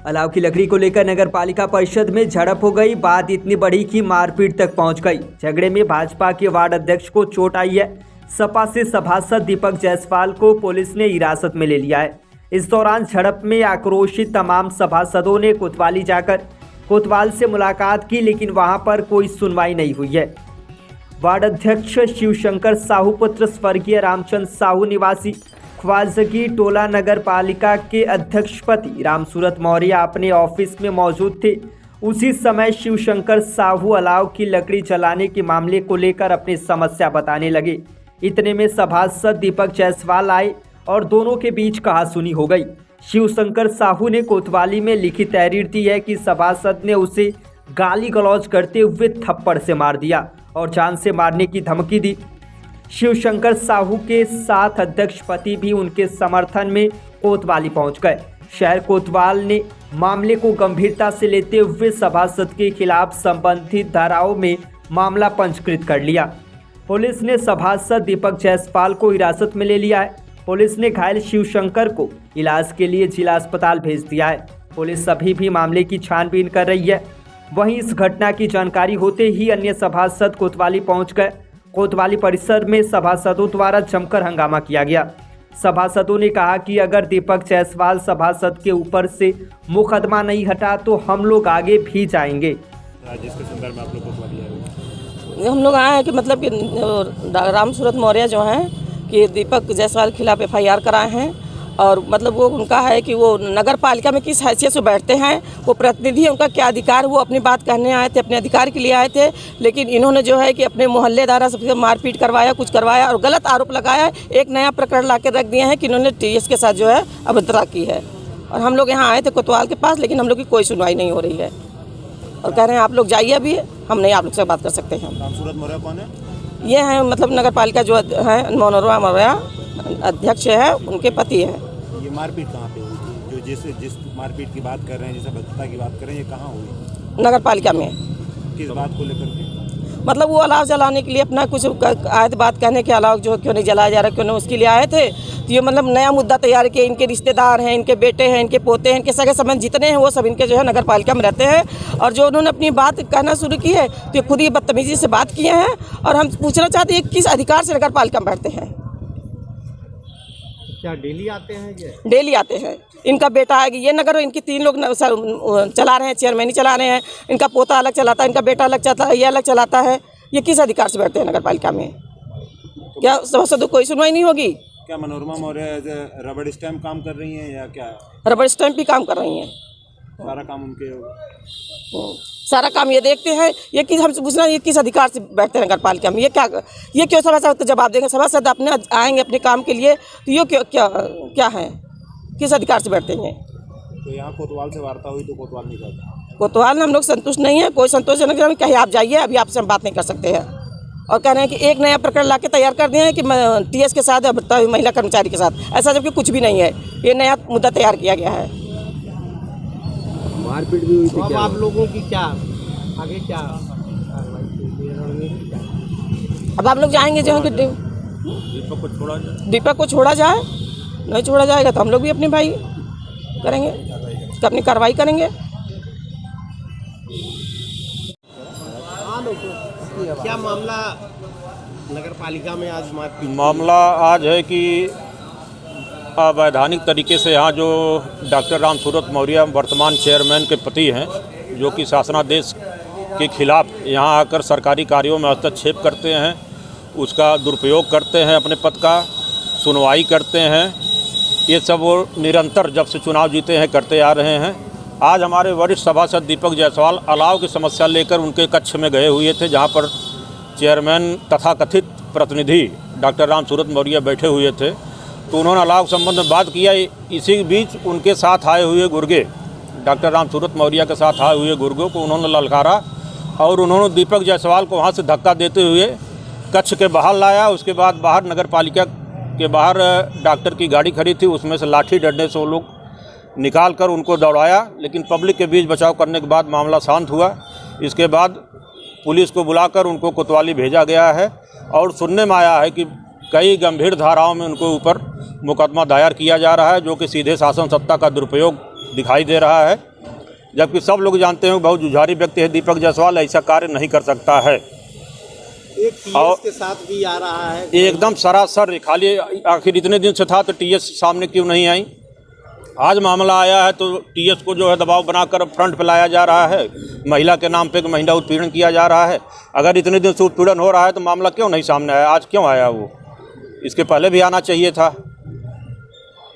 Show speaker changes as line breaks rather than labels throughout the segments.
अलाव की लकड़ी को लेकर नगर पालिका परिषद में झड़प हो गई। बात इतनी बड़ी कि मारपीट तक पहुंच गई। झगड़े में भाजपा के वार्ड अध्यक्ष को चोट आई है। सपा से सभासद दीपक जायसवाल को पुलिस ने हिरासत में ले लिया है। इस दौरान झड़प में आक्रोशित तमाम सभासदों ने कोतवाली जाकर कोतवाल से मुलाकात की, लेकिन वहां पर कोई सुनवाई नहीं हुई है। वार्ड अध्यक्ष शिवशंकर साहू पुत्र स्वर्गीय रामचंद्र साहू निवासी ख्वाजगी टोला नगर पालिका के अध्यक्ष पति रामसूरत मौर्य अपने ऑफिस में मौजूद थे। उसी समय शिवशंकर साहू अलाव की लकड़ी जलाने के मामले को लेकर अपनी समस्या बताने लगे। इतने में सभासद दीपक जायसवाल आए और दोनों के बीच कहासुनी हो गई। शिवशंकर साहू ने कोतवाली में लिखित तहरीर दी है कि सभासद ने उसे गाली गलौज करते हुए थप्पड़ से मार दिया और जान से मारने की धमकी दी। शिवशंकर साहू के साथ अध्यक्ष पति भी उनके समर्थन में कोतवाली पहुंच गए। शहर कोतवाल ने मामले को गंभीरता से लेते हुए सभासद के खिलाफ संबंधित धाराओं में मामला पंजीकृत कर लिया। पुलिस ने सभासद दीपक जायसवाल को हिरासत में ले लिया है। पुलिस ने घायल शिवशंकर को इलाज के लिए जिला अस्पताल भेज दिया है। पुलिस अभी भी मामले की छानबीन कर रही है। वहीं इस घटना की जानकारी होते ही अन्य सभासद कोतवाली पहुंच गए। कोतवाली परिसर में सभासदों द्वारा जमकर हंगामा किया गया। सभासदों ने कहा कि अगर दीपक जायसवाल सभासद के ऊपर से मुकदमा नहीं हटा तो हम लोग आगे भी जाएंगे।
जिसके संदर्भ में आप लोग कोतवाली आए?
हम लोग आए हैं कि मतलब कि रामसूरत मौर्य जो हैं कि दीपक जायसवाल के खिलाफ FIR कराए हैं और मतलब वो उनका है कि वो नगर पालिका में किस हैसियत से बैठते हैं, वो प्रतिनिधि, उनका क्या अधिकार, वो अपनी बात कहने आए थे, अपने अधिकार के लिए आए थे। लेकिन इन्होंने जो है कि अपने मोहल्लेदारा सबसे मारपीट करवाया, कुछ करवाया और गलत आरोप लगाया है। एक नया प्रकरण ला के रख दिए हैं कि इन्होंने TS के साथ जो है अभद्रता की है। और हम लोग यहाँ आए थे कोतवाल के पास, लेकिन हम लोग की कोई सुनवाई नहीं हो रही है और कह रहे हैं आप लोग जाइए, अभी हम नहीं आप लोग से बात कर सकते हैं।
रामसूरत मौर्य कौन है?
ये हैं मतलब नगर पालिका जो है मनोरमा मौर्य अध्यक्ष है, उनके पति है।
ये मारपीट कहाँ पे हुई थी? जो जिस मारपीट की बात कर रहे हैं, जिस भद्रता की बात कर रहे हैं, ये कहाँ हुई?
नगर पालिका में।
किस बात को लेकर के?
मतलब वो अलाव जलाने के लिए अपना कुछ आए थे, बात कहने के अलाव जो क्यों नहीं जलाया जा रहा, क्यों नहीं, उसके लिए आए थे। तो ये मतलब नया मुद्दा तैयार किया। इनके रिश्तेदार हैं, इनके बेटे हैं, इनके पोते हैं, इनके सगे संबंध जितने हैं वो सब इनके जो है नगर पालिका में रहते हैं। और जो उन्होंने अपनी बात कहना शुरू की है तो ये खुद ही बदतमीजी से बात किए हैं। और हम पूछना चाहते हैं किस अधिकार से नगर पालिका में बैठते हैं?
क्या डेली आते हैं ये?
डेली आते हैं। इनका बेटा है कि ये नगर, इनके 3 लोग चला रहे हैं, चेयरमैन ही चला रहे हैं। इनका पोता अलग चलाता है, इनका बेटा अलग चलाता है, ये अलग चलाता है। ये किस अधिकार से बैठते हैं नगर पालिका में? क्या सभासदों कोई सुनवाई नहीं होगी?
क्या मनोरमा मौर्य रबड़ स्टैम्प काम कर रही हैं या क्या?
रबड़ स्टैम्प भी काम कर रही हैं।
सारा काम उनके?
सारा काम ये देखते हैं। ये किस, हम पूछना ये किस अधिकार से बैठते हैं नगर पालिका में? ये क्यों सभासद को जवाब देंगे? सभासद अपने आएंगे अपने काम के लिए, तो ये क्या है, किस अधिकार से बैठते हैं?
तो यहाँ कोतवाल से वार्ता हुई तो कोतवाल नहीं करता?
कोतवाल में हम लोग संतुष्ट नहीं है, कोई संतोषजनक कहीं आप जाइए, अभी आपसे हम बात नहीं कर सकते हैं। और कह रहे हैं कि एक नया प्रकरण ला के तैयार कर दिए हैं कि TS के साथ अभद्रता हुई महिला कर्मचारी के साथ, ऐसा जबकि कुछ भी नहीं है। ये नया मुद्दा तैयार किया गया है।
मारपीट भी हुई थी क्या?
आप लोगों की क्या आगे क्या?
अब आप लोग जाएंगे जो है कि दीपक को छोड़ा जाए, नहीं छोड़ा जाएगा तो हम लोग भी अपने भाई करेंगे, अपनी कार्रवाई करेंगे।
क्या मामला नगर पालिका में आज मारपीट?
मामला आज है कि अवैधानिक तरीके से यहाँ जो डॉक्टर रामसूरत मौर्य वर्तमान चेयरमैन के पति हैं, जो कि शासनादेश के खिलाफ यहाँ आकर सरकारी कार्यों में हस्तक्षेप करते हैं, उसका दुरुपयोग करते हैं, अपने पद का सुनवाई करते हैं। ये सब वो निरंतर जब से चुनाव जीते हैं करते आ रहे हैं। आज हमारे वरिष्ठ सभासद दीपक जायसवाल अलाव की समस्या लेकर उनके कक्ष में गए हुए थे, जहाँ पर चेयरमैन तथा कथित प्रतिनिधि डॉक्टर रामसूरत मौर्य बैठे हुए थे। तो उन्होंने अलाव के संबंध में बात किया। इसी बीच उनके साथ आए हुए गुर्गे, डॉक्टर रामसूरत मौर्य के साथ आए हुए गुर्गों को उन्होंने ललकारा और उन्होंने दीपक जायसवाल को वहाँ से धक्का देते हुए कक्ष के बाहर लाया। उसके बाद बाहर नगर पालिका के बाहर डॉक्टर की गाड़ी खड़ी थी, उसमें से लाठी डंडे से वो लोग निकाल कर उनको दौड़ाया, लेकिन पब्लिक के बीच बचाव करने के बाद मामला शांत हुआ। इसके बाद पुलिस को बुलाकर उनको कोतवाली भेजा गया है और सुनने में आया है कि कई गंभीर धाराओं में उनके ऊपर मुकदमा दायर किया जा रहा है, जो कि सीधे शासन सत्ता का दुरुपयोग दिखाई दे रहा है, जबकि सब लोग जानते हैं बहुत जुझारू व्यक्ति है दीपक जायसवाल, ऐसा कार्य नहीं कर सकता है।
एक टीएस के साथ भी आ रहा है,
एकदम सरासर खाली, आखिर इतने दिन से था तो टीएस सामने क्यों नहीं आई? आज मामला आया है तो टीएस को जो है दबाव बनाकर फ्रंट पे लाया जा रहा है, महिला के नाम पे महिला उत्पीड़न किया जा रहा है। अगर इतने दिन से उत्पीड़न हो रहा है तो मामला क्यों नहीं सामने आया? आज क्यों आया वो? इसके पहले भी आना चाहिए था।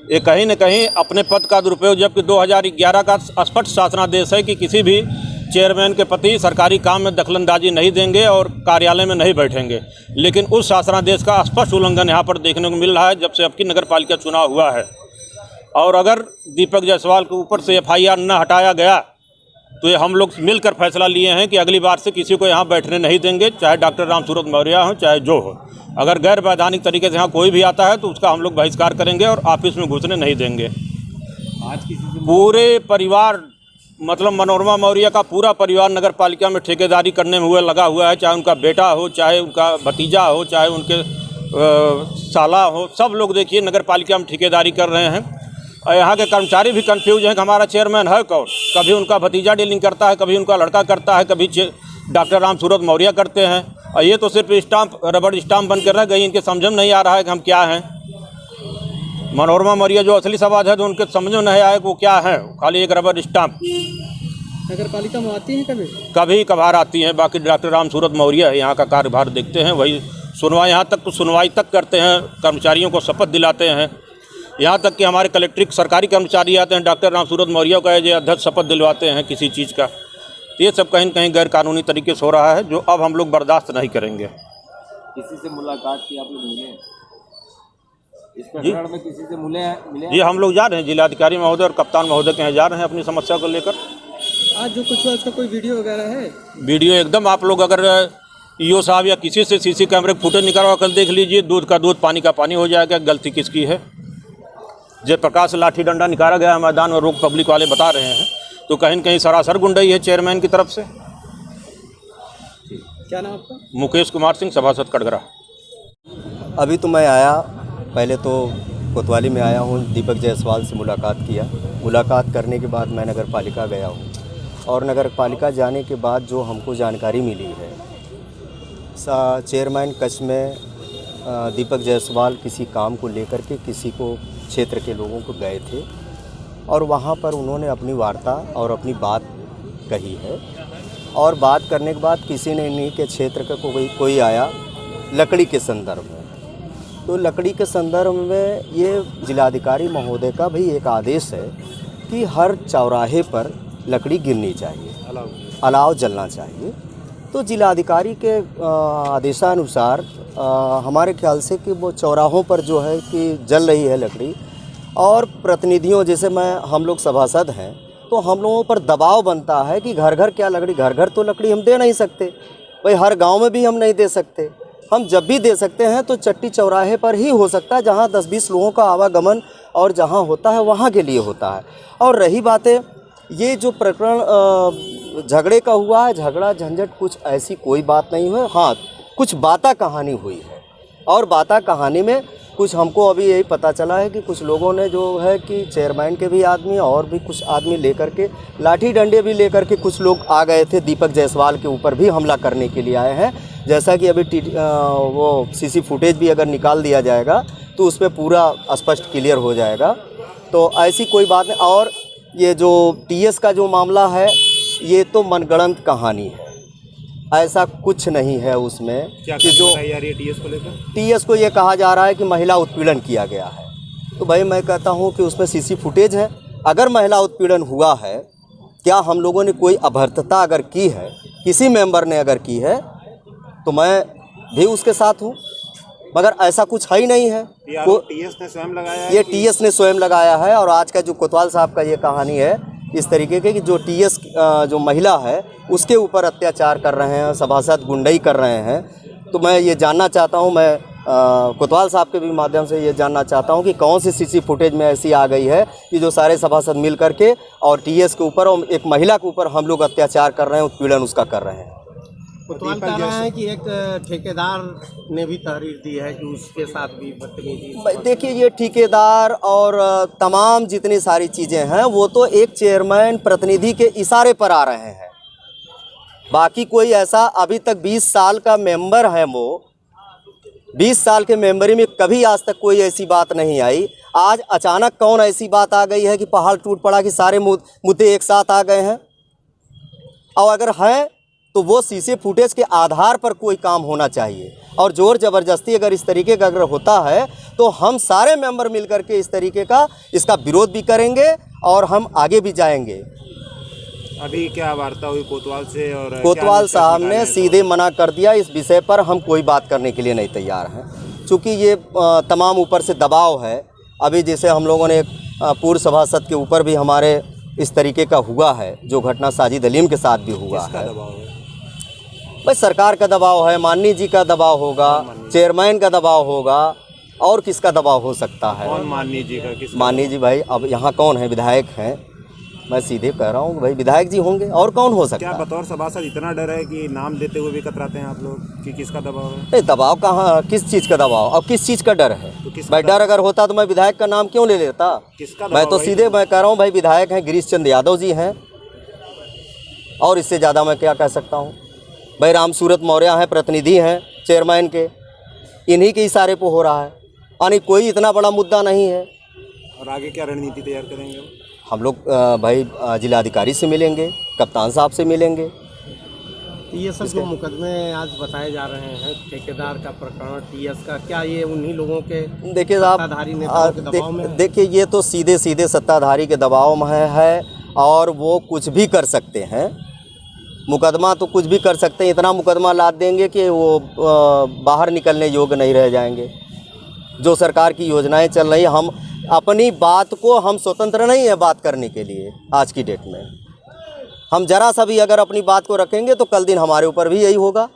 ये कहीं न कहीं अपने पद का दुरुपयोग, जबकि 2011 का स्पष्ट शासनादेश है कि किसी भी चेयरमैन के पति सरकारी काम में दखलंदाजी नहीं देंगे और कार्यालय में नहीं बैठेंगे, लेकिन उस शासनादेश का स्पष्ट उल्लंघन यहाँ पर देखने को मिल रहा है जब से अब की नगर पालिका चुनाव हुआ है। और अगर दीपक जायसवाल के ऊपर से FIR न हटाया गया तो ये हम लोग मिलकर फैसला लिए हैं कि अगली बार से किसी को यहाँ बैठने नहीं देंगे, चाहे डॉक्टर रामसूरत मौर्य हो चाहे जो हो। अगर गैर वैधानिक तरीके से यहाँ कोई भी आता है तो उसका हम लोग बहिष्कार करेंगे और ऑफिस में घुसने नहीं देंगे।
आज किसी से
पूरे परिवार, मतलब मनोरमा मौर्य का पूरा परिवार नगर पालिका में ठेकेदारी करने में लगा हुआ है, चाहे उनका बेटा हो, चाहे उनका भतीजा हो, चाहे उनके साला हो, सब लोग देखिए नगर पालिका में ठेकेदारी कर रहे हैं। और यहाँ के कर्मचारी भी कंफ्यूज हैं कि हमारा चेयरमैन है कौन। कभी उनका भतीजा डीलिंग करता है, कभी उनका लड़का करता है, कभी डॉक्टर रामसूरत मौर्य करते हैं, और ये तो सिर्फ स्टाम्प, रबड़ स्टाम्प बन कर रह गई। इनके समझ में नहीं आ रहा है कि हम क्या हैं। मनोरमा मौर्य जो असली सवाल है तो उनके समझ में नहीं आया कि वो क्या है, खाली एक रबड़ स्टाम्प।
नगर पालिका में आती हैं
कभी कभार आती हैं, बाकी डॉक्टर रामसूरत मौर्य है यहाँ का कार्यभार देखते हैं, वही सुनवाई यहाँ तक सुनवाई तक करते हैं, कर्मचारियों को शपथ दिलाते हैं। यहाँ तक कि हमारे कलेक्ट्रिक सरकारी कर्मचारी आते हैं, डॉक्टर रामसूरत मौर्य का जो अध्यक्ष शपथ दिलवाते हैं किसी चीज़ का। तो ये सब कहीं न कहीं गैर कानूनी तरीके से हो रहा है, जो अब हम लोग बर्दाश्त नहीं करेंगे।
किसी से मुलाकात की आप लोग मिले? इस
जी
प्रकरण में किसी से मिले?
जी हम लोग जा रहे हैं, जिलाधिकारी महोदय और कप्तान महोदय के यहाँ जा रहे हैं अपनी समस्या को लेकर।
आज जो कुछ हुआ इसका कोई वीडियो वगैरह है?
वीडियो एकदम आप लोग अगर ईओ साहब या किसी से CC कैमरे फुटेज निकलवा कर देख लीजिए, दूध का दूध पानी का पानी हो जाएगा। गलती किसकी है? जयप्रकाश लाठी डंडा निकाला गया मैदान में, लोग पब्लिक वाले बता रहे हैं, तो कहीं न कहीं सरासर गुंडाई है चेयरमैन की तरफ से।
क्या नाम आपका?
मुकेश कुमार सिंह, सभासद कटघरा।
अभी तो मैं आया, पहले तो कोतवाली में आया हूँ, दीपक जायसवाल से मुलाकात किया। मुलाकात करने के बाद मैं नगर पालिका गया हूँ, और नगर पालिका जाने के बाद जो हमको जानकारी मिली है, चेयरमैन कक्ष में दीपक जायसवाल किसी काम को लेकर के किसी को क्षेत्र के लोगों को गए थे, और वहाँ पर उन्होंने अपनी वार्ता और अपनी बात कही है। और बात करने के बाद किसी ने इन्हीं के क्षेत्र का कोई आया लकड़ी के संदर्भ में, तो लकड़ी के संदर्भ में ये जिलाधिकारी महोदय का भी एक आदेश है कि हर चौराहे पर लकड़ी गिरनी चाहिए, अलाव जलना चाहिए। तो जिलाधिकारी के आदेशानुसार हमारे ख्याल से कि वो चौराहों पर जो है कि जल रही है लकड़ी, और प्रतिनिधियों जैसे हम लोग सभासद हैं, तो हम लोगों पर दबाव बनता है कि घर घर क्या लकड़ी, घर घर तो लकड़ी हम दे नहीं सकते भाई, हर गांव में भी हम नहीं दे सकते। हम जब भी दे सकते हैं तो चट्टी चौराहे पर ही हो सकता है, जहां 10-20 लोगों का आवागमन और जहां होता है वहां के लिए होता है। और रही बातें, ये जो प्रकरण झगड़े का हुआ है, झगड़ा झंझट कुछ ऐसी कोई बात नहीं हुई। हाँ, कुछ बाता कहानी हुई है, और बाता कहानी में कुछ हमको अभी यही पता चला है कि कुछ लोगों ने जो है कि चेयरमैन के भी आदमी और भी कुछ आदमी लेकर के लाठी डंडे भी लेकर के कुछ लोग आ गए थे, दीपक जायसवाल के ऊपर भी हमला करने के लिए आए हैं। जैसा कि अभी वो CC फुटेज भी अगर निकाल दिया जाएगा तो उस पर पूरा स्पष्ट क्लियर हो जाएगा। तो ऐसी कोई बात नहीं। और ये जो TS का जो मामला है, ये तो मनगढ़ंत कहानी है, ऐसा कुछ नहीं है उसमें।
क्या
कि जो
TS को लेकर,
TS को ये कहा जा रहा है कि महिला उत्पीड़न किया गया है, तो भाई मैं कहता हूँ कि उसमें CC फुटेज है। अगर महिला उत्पीड़न हुआ है, क्या हम लोगों ने कोई अभद्रता अगर की है, किसी मेंबर ने अगर की है, तो मैं भी उसके साथ हूँ, मगर ऐसा कुछ है ही नहीं है।
TS ने स्वयं लगाया है,
ये TS ने स्वयं लगाया है। और आज का जो कोतवाल साहब का ये कहानी है इस तरीके के कि जो TS जो महिला है उसके ऊपर अत्याचार कर रहे हैं, सभासद गुंडाई कर रहे हैं। तो मैं ये जानना चाहता हूँ, मैं कोतवाल साहब के भी माध्यम से ये जानना चाहता हूँ कि कौन सी CC फुटेज में ऐसी आ गई है कि जो सारे सभासद मिल करके और TS के ऊपर और एक महिला के ऊपर हम लोग अत्याचार कर रहे हैं, उत्पीड़न उसका कर रहे हैं।
कोतवाल कह रहा है कि एक ठेकेदार ने भी तहरीर दी है कि उसके साथ भी बदतमीजी।
देखिए, ये ठेकेदार और तमाम जितनी सारी चीज़ें हैं वो तो एक चेयरमैन प्रतिनिधि के इशारे पर आ रहे हैं। बाकी कोई ऐसा अभी तक 20 साल का मेंबर है, वो 20 साल के मेंबरी में कभी आज तक कोई ऐसी बात नहीं आई। आज अचानक कौन ऐसी बात आ गई है कि पहाड़ टूट पड़ा कि सारे मुद्दे एक साथ आ गए हैं? और अगर है तो वो शीशे फुटेज के आधार पर कोई काम होना चाहिए। और जोर ज़बरदस्ती अगर इस तरीके का अगर होता है तो हम सारे मेंबर मिलकर के इस तरीके का इसका विरोध भी करेंगे और हम आगे भी जाएंगे।
अभी क्या वार्ता हुई कोतवाल से? और
कोतवाल साहब ने सीधे मना कर दिया, इस विषय पर हम कोई बात करने के लिए नहीं तैयार हैं, क्योंकि ये तमाम ऊपर से दबाव है। अभी जैसे हम लोगों ने पूर्व सभासद के ऊपर भी हमारे इस तरीके का हुआ है, जो घटना साजिद अलीम के साथ भी हुआ है। भाई सरकार का दबाव है, माननीय जी का दबाव होगा, चेयरमैन का दबाव होगा, और किसका दबाव हो सकता है?
कौन माननीय जी का? किस
माननीय जी भाई अब यहाँ कौन है? विधायक हैं, मैं सीधे कह रहा हूँ भाई विधायक जी होंगे, और कौन हो सकता
क्या
है?
बतौर सभासद इतना डर है कि नाम देते हुए भी कतराते हैं आप लोग कि किसका दबाव है?
नहीं, दबाव कहाँ, किस चीज़ का दबाव? अब किस चीज़ का डर है? भाई डर अगर होता तो मैं विधायक का नाम क्यों ले लेता?
किसका
मैं तो सीधे मैं कह रहा हूँ भाई विधायक हैं गिरीश चंद्र यादव जी हैं, और इससे ज़्यादा मैं क्या कह सकता हूँ? भाई रामसूरत मौर्य हैं, प्रतिनिधि हैं चेयरमैन के, इन्हीं के इशारे पर हो रहा है, यानी कोई इतना बड़ा मुद्दा नहीं है।
और आगे क्या रणनीति तैयार करेंगे?
हम लोग भाई जिलाधिकारी से मिलेंगे, कप्तान साहब से मिलेंगे।
ये सब जो मुकदमे आज बताए जा रहे हैं, ठेकेदार का प्रकरण, टीएस का, क्या ये उन्हीं लोगों के
देखिए साहब,
सत्ताधारी नेताओं के दबाव में है?
देखिए ये तो सीधे सीधे सत्ताधारी के दबाव में है, और वो कुछ भी कर सकते हैं। मुकदमा तो कुछ भी कर सकते हैं, इतना मुकदमा लाद देंगे कि वो बाहर निकलने योग्य नहीं रह जाएंगे। जो सरकार की योजनाएं चल रही, हम अपनी बात को, हम स्वतंत्र नहीं है बात करने के लिए। आज की डेट में हम जरा सा भी अगर अपनी बात को रखेंगे तो कल दिन हमारे ऊपर भी यही होगा।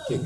ठीक।